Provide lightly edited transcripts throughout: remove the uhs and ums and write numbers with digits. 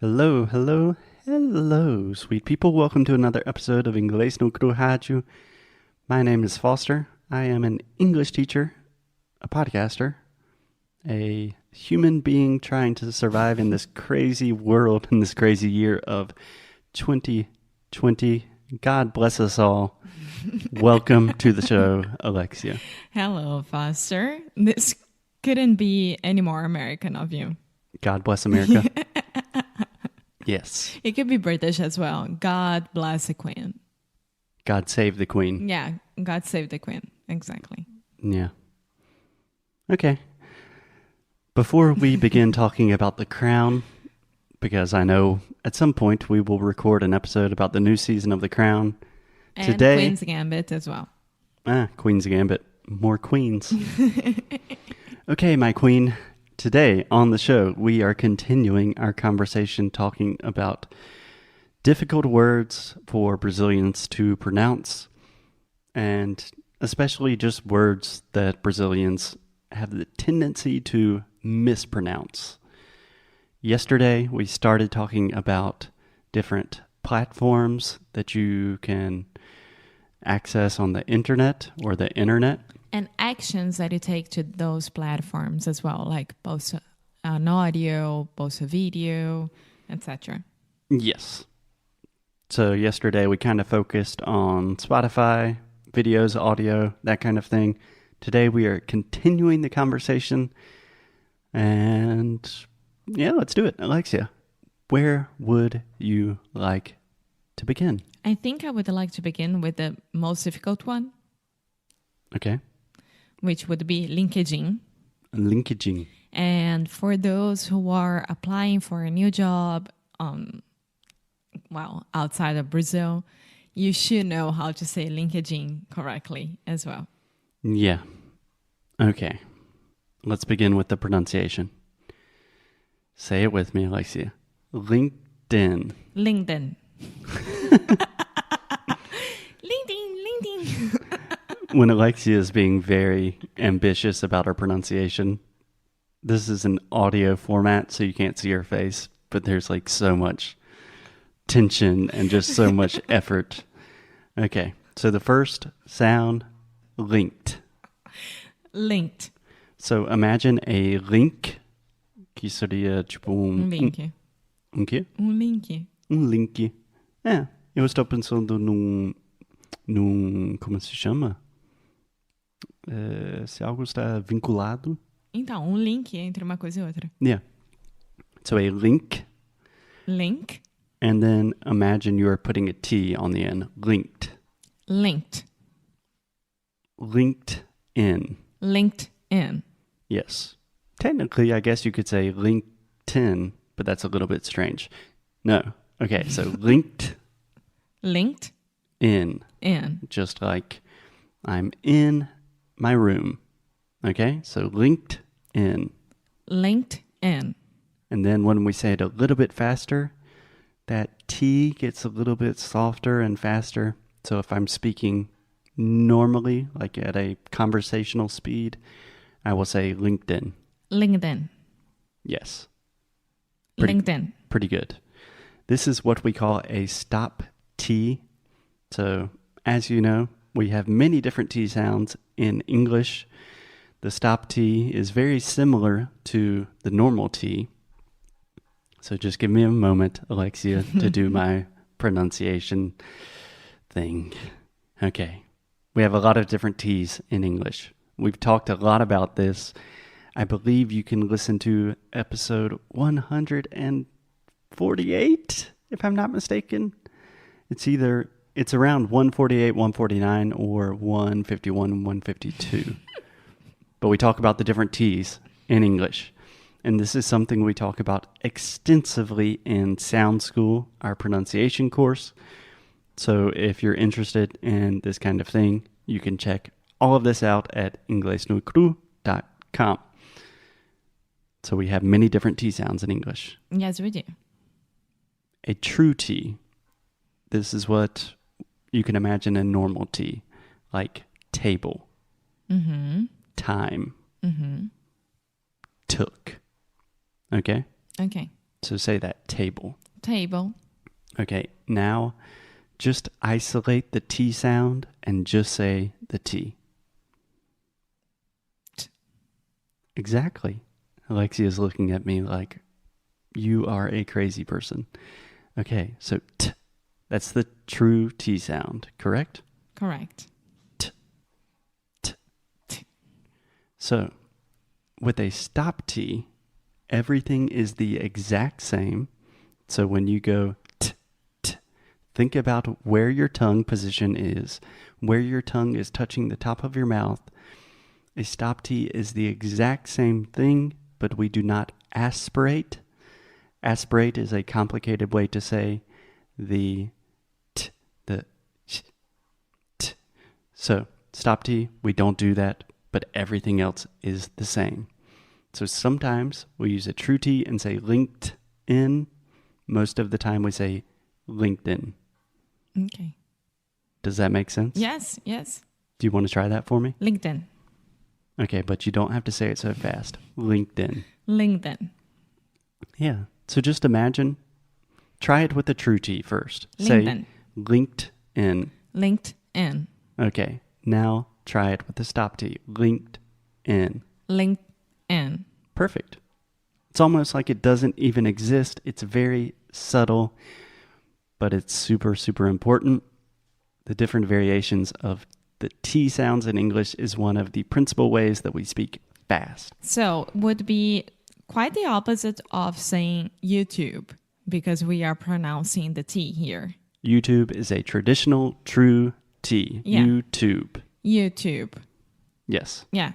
Hello, hello, hello, sweet people. Welcome to another episode of Inglês no Rádio. My name is Foster. I am an English teacher, a podcaster, a human being trying to survive in this crazy world, in this crazy year of 2020. God bless us all. Welcome to the show, Alexia. Hello, Foster. This couldn't be any more American of you. God bless America. Yes. It could be British as well. God bless the Queen. God save the Queen. Yeah, God save the Queen. Exactly. Yeah. Okay. Before we begin talking about The Crown, because I know at some point we will record an episode about the new season of The Crown. And Today, Queen's Gambit as well. Queen's Gambit. More queens. Okay, my queen. Today on the show, we are continuing our conversation talking about difficult words for Brazilians to pronounce, and especially just words that Brazilians have the tendency to mispronounce. Yesterday, we started talking about different platforms that you can access on the internet or the internet. And actions that you take to those platforms as well, like post an audio, post a video, etc. Yes. So yesterday we kind of focused on Spotify, videos, audio, that kind of thing. Today we are continuing the conversation. And yeah, let's do it. Alexia, where would you like to begin? I think I would like to begin with the most difficult one. Okay. Which would be LinkedIn. LinkedIn. And for those who are applying for a new job, outside of Brazil, you should know how to say LinkedIn correctly as well. Yeah. Okay. Let's begin with the pronunciation. Say it with me, Alexia. LinkedIn. LinkedIn. LinkedIn. When Alexia is being very ambitious about her pronunciation, this is an audio format, so you can't see her face, but there's like so much tension and just so much effort. Okay, so the first sound, linked. Linked. So imagine a link, que seria tipo link. Quê? Link. Link. Eu estou pensando num como se chama? Se algo está vinculado. Então, link entre uma coisa e outra. Yeah. So a link. Link. And then imagine you're putting a T on the end. Linked. Linked. Linked in. Linked in. Yes. Technically, I guess you could say LinkedIn, but that's a little bit strange. No. Okay, so linked. Linked. In. In. Just like I'm in my room. Okay, so linked in. Linked in. And then when we say it a little bit faster, that T gets a little bit softer and faster. So if I'm speaking normally, like at a conversational speed, I will say LinkedIn. LinkedIn. Yes. LinkedIn. Pretty good. This is what we call a stop T. So as you know, we have many different T sounds in English. The stop T is very similar to the normal T. So just give me a moment, Alexia, to do my pronunciation thing. Okay. We have a lot of different T's in English. We've talked a lot about this. I believe you can listen to episode 148, if I'm not mistaken. It's around 148, 149, or 151, 152. But we talk about the different T's in English. And this is something we talk about extensively in Sound School, our pronunciation course. So if you're interested in this kind of thing, you can check all of this out at inglesnocru.com. So we have many different T sounds in English. Yes, we do. A true T. This is what you can imagine a normal T, like table, time, took. Okay? Okay. So say that, table. Table. Okay, now just isolate the T sound and just say the T. Exactly. Alexia's looking at me like, you are a crazy person. Okay, so T. That's the true T sound, correct? Correct. T. T. T. So, with a stop T, everything is the exact same. So when you go T, T, think about where your tongue position is, where your tongue is touching the top of your mouth. A stop T is the exact same thing, but we do not aspirate. Aspirate is a complicated way to say the T, the sh, T. So, stop T, we don't do that, but everything else is the same. So sometimes we use a true T and say linked in. Most of the time we say LinkedIn. Okay. Does that make sense? Yes. Do you want to try that for me? LinkedIn. Okay, but you don't have to say it so fast. LinkedIn. LinkedIn. Yeah. So just imagine, try it with the true T first. LinkedIn. Say linked in. LinkedIn. Okay. Now try it with the stop T. Linked in. LinkedIn. Perfect. It's almost like it doesn't even exist. It's very subtle, but it's super, super important. The different variations of the T sounds in English is one of the principal ways that we speak fast. So would be quite the opposite of saying YouTube because we are pronouncing the T here. YouTube is a traditional true T. Yeah. YouTube. Yes. Yeah.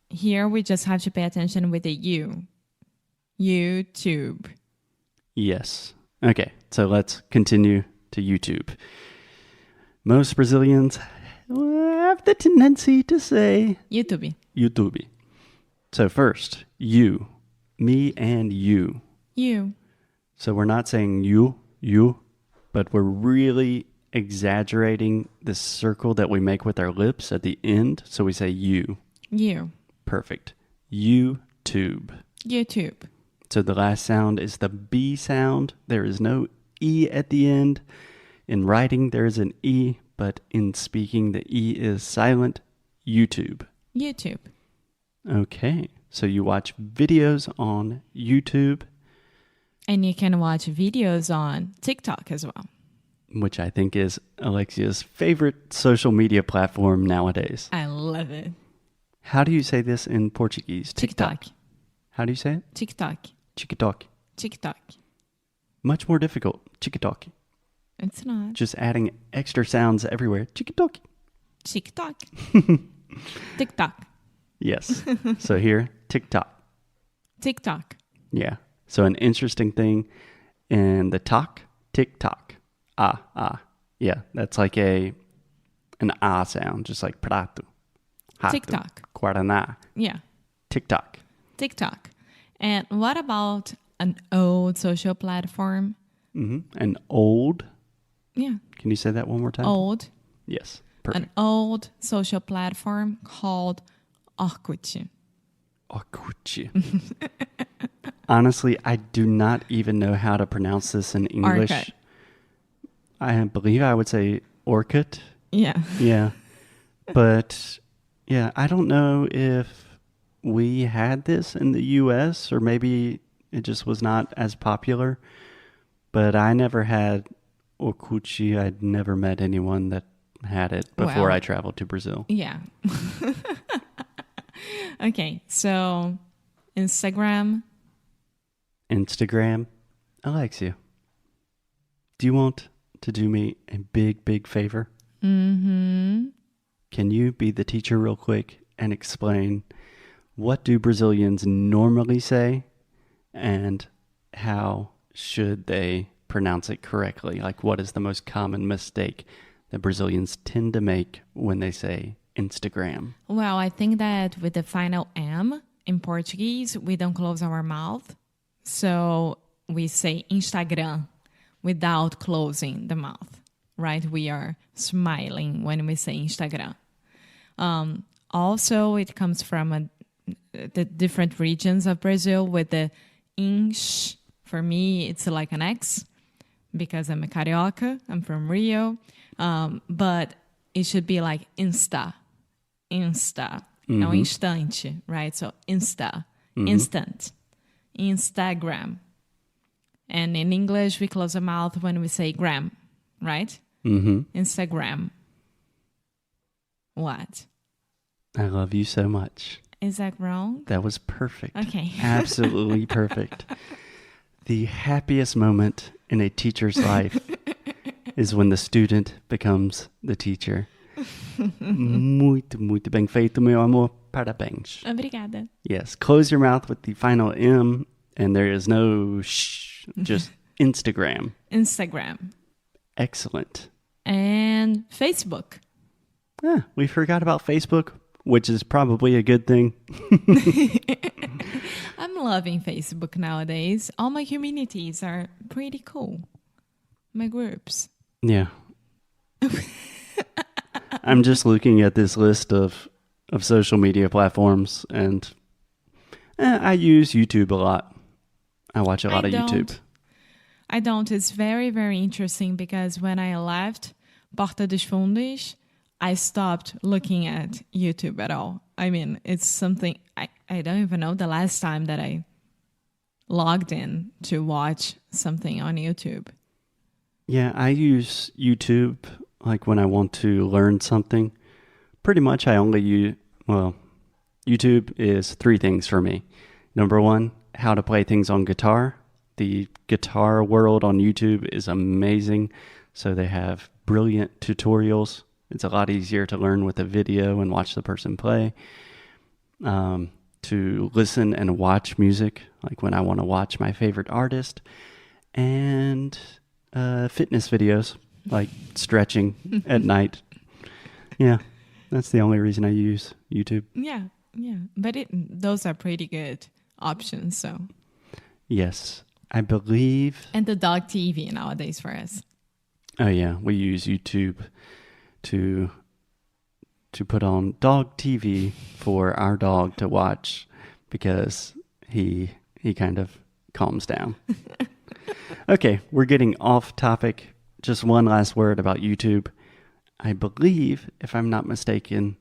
Here we just have to pay attention with the U. YouTube. Yes. Okay, so let's continue to YouTube. Most Brazilians have the tendency to say YouTube. So first, you, me and you. You. So we're not saying you, but we're really exaggerating the circle that we make with our lips at the end. So we say you. You. Perfect. YouTube. So the last sound is the B sound. There is no E at the end. In writing, there is an E, but in speaking, the E is silent. YouTube. Okay. So you watch videos on YouTube. And you can watch videos on TikTok as well. Which I think is Alexia's favorite social media platform nowadays. I love it. How do you say this in Portuguese? TikTok. How do you say it? TikTok. TikTok. Much more difficult. TikTok. It's not. Just adding extra sounds everywhere. TikTok. TikTok. Yes. So here, TikTok. Yeah. So an interesting thing in the talk, TikTok. Yeah, that's like an sound, just like prato. Rato, TikTok. Guaraná. Yeah. TikTok. And what about an old social platform? An old? Yeah. Can you say that one more time? Old. Yes. Perfect. An old social platform called Orkut. Honestly, I do not even know how to pronounce this in English. Orkut. I believe I would say Orkut. Yeah. Yeah. But yeah, I don't know if we had this in the US or maybe it just was not as popular. But I never had Orkut. I'd never met anyone that had it before I traveled to Brazil. Yeah. Okay, so Instagram. Alexia, do you want to do me a big, big favor? Mm-hmm. Can you be the teacher real quick and explain what do Brazilians normally say and how should they pronounce it correctly? Like what is the most common mistake that Brazilians tend to make when they say Instagram? Well, I think that with the final M in Portuguese, we don't close our mouth. So we say Instagram without closing the mouth, right? We are smiling when we say Instagram. Also, it comes from the different regions of Brazil with the inch For me, it's like an X because I'm a carioca. I'm from Rio. But it should be like Insta. No instante, right? So Insta, instant, Instagram. And in English, we close the mouth when we say gram, right? Instagram. What? I love you so much. Is that wrong? That was perfect. Okay. Absolutely perfect. The happiest moment in a teacher's life is when the student becomes the teacher. Muito, muito bem feito, meu amor. Parabéns. Obrigada. Yes. Close your mouth with the final M, and there is no shh, just Instagram. Instagram. Excellent. And Facebook. We forgot about Facebook, which is probably a good thing. I'm loving Facebook nowadays. All my communities are pretty cool. My groups. Yeah. I'm just looking at this list of social media platforms, and I use YouTube a lot. I watch a lot of YouTube. I don't. It's very, very interesting because when I left Porta dos Fundos, I stopped looking at YouTube at all. I mean, it's something, I don't even know the last time that I logged in to watch something on YouTube. Yeah, I use YouTube like when I want to learn something. Pretty much I only use, YouTube is 3 things for me. Number 1, how to play things on guitar. The guitar world on YouTube is amazing. So they have brilliant tutorials. It's a lot easier to learn with a video and watch the person play. To listen and watch music, like when I want to watch my favorite artist. And fitness videos, like stretching at night. Yeah, that's the only reason I use YouTube. Yeah. But those are pretty good options, so. Yes, I believe. And the dog TV nowadays for us. Oh yeah, we use YouTube to put on dog TV for our dog to watch because he kind of calms down. Okay, we're getting off topic. Just one last word about YouTube. I believe, if I'm not mistaken,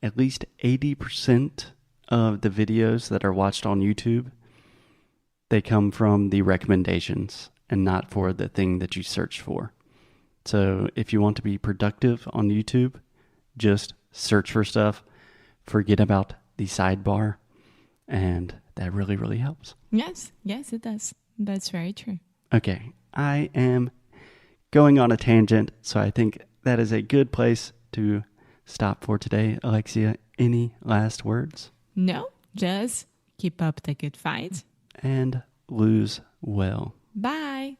at least 80% of the videos that are watched on YouTube, they come from the recommendations and not for the thing that you search for. So if you want to be productive on YouTube, just search for stuff, forget about the sidebar, and that really, really helps. Yes, it does. That's very true. Okay, I am going on a tangent, so I think that is a good place to stop for today. Alexia, any last words? No, just keep up the good fight. And lose well. Bye.